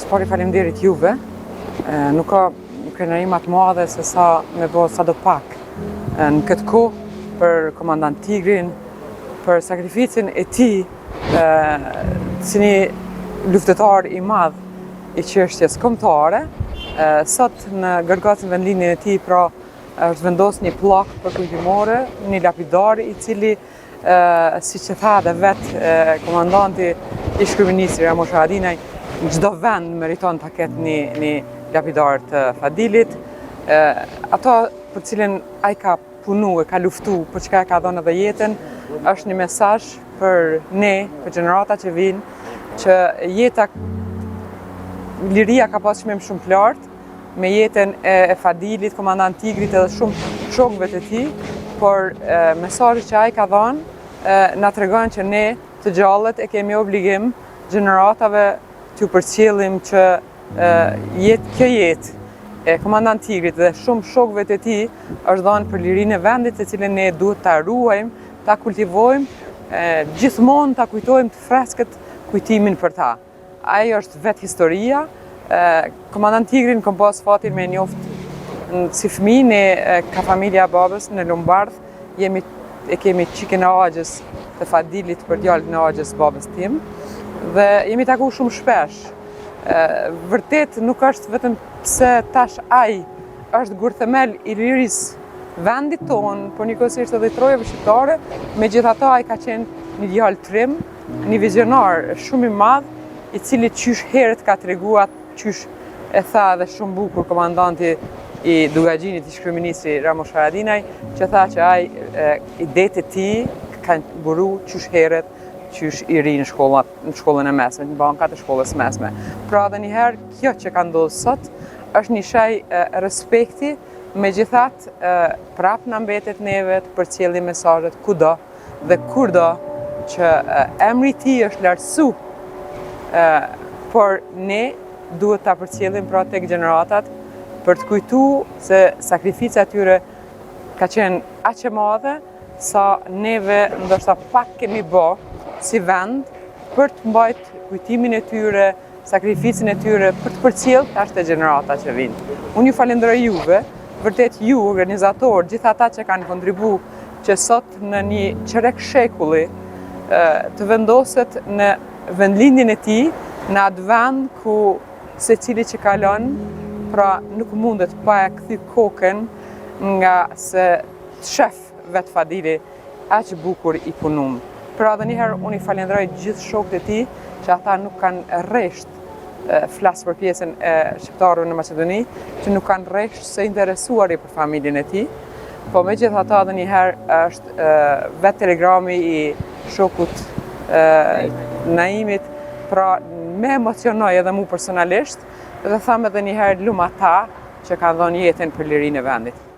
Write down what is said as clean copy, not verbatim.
Së pari faleminderit juve, nuk ka krenari më të madhe se sa me bo sado pak në këtë kohë për komandant Tigrin, për sakrificin e tij si një luftëtar i madh i çështjes kombëtare. Sot në Gërgacin vendlinjen e tij pra është vendosur një pllak përkujtimore, një lapidar i cili siç e tha dhe vetë komandanti i Shkryeministrit Ramush Haradinaj, në çdo vend meriton ta ketë një lapidar të Fadilit. Ato për cilën ai ka punu e ka luftu, për çka e ka dhënë edhe jetën, është një mesazh për ne, për gjeneratat që vinë, që liria ka pas çmim shumë të lartë, me jetën e Fadilit, komandant Tigrit edhe shumë shokëve të tij, por mesazhi që ai ka dhënë na tregon që ne të gjallët e kemi obligim gjeneratave t'ju përcjellim që kjo jetë e komandant Tigrit dhe shumë shokëve të tij është dhënë për lirinë e vendit, të cilën ne duhet ta ruajmë, ta kultivojmë, gjithmonë ta kujtojmë të freskët kujtimin për ta. Ai është vetë historia. Komandant Tigrin kom pas fatin me njoftë si fëmijë, ne ka familja babës në Lombardh, kemi çikën e Axhës të Fadilit për djalin e Axhës babës tim dhe jemi taku shumë shpesh. Vërtet nuk është vetëm pse tash ai është gurthemel i lirisë vendit tonë, por njëkohësisht edhe i trojave shqiptare, megjithatë ai ka qenë një djalë trim, një vizionar shumë i madh, i cili qysh herët ka treguar, qysh e tha edhe shumë bukur komandanti i Dugaxhinit i Shkryeministrit Ramush Haradinaj, që tha që ai idetë e tij kanë buru qysh herët, qysh i ri në shkollën e mesme, në bankat e shkollës mesme. Pra dhe njëherë, kjo që ka ndodhur sot, është një shaj respekti, megjithatë prap na mbetet neve të përcjellim mesazhet kudo dhe kurdo që emri i tij është lartësu, por ne duhet ta përcjellim pra tek gjeneratat për të kujtuar se sakrifica e tyre ka qenë aq e madhe sa neve ndoshta pak kemi bë si vend për të mbajtur kujtimin e tyre, sakrificën e tyre, për të përcjellë tash te gjenerata që vinë. Unë ju falenderoj juve, vërtet ju, organizatorë, gjithë ata që kanë kontribuar që sot në një çerek shekulli të vendoset në vendlinjen e tij, në atë vend ku secili që kalon, pra nuk mundet pa e kthy kokën nga se shef vetë Fadili aq bukur i punum. Pra edhe njëherë unë i falenderoj gjithë shokët e tij që ata nuk kanë rresht, flas për pjesën e shqiptarëve në Maqedoni, që nuk kanë rresht se interesuari për familjen e tij, po megjithatë edhe njëherë është vetë telegrami i shokut Naimit, pra me emocionoi edhe mu personalisht, dhe tham edhe njëherë lum ata që kanë dhënë jetën për lirinë e vendit.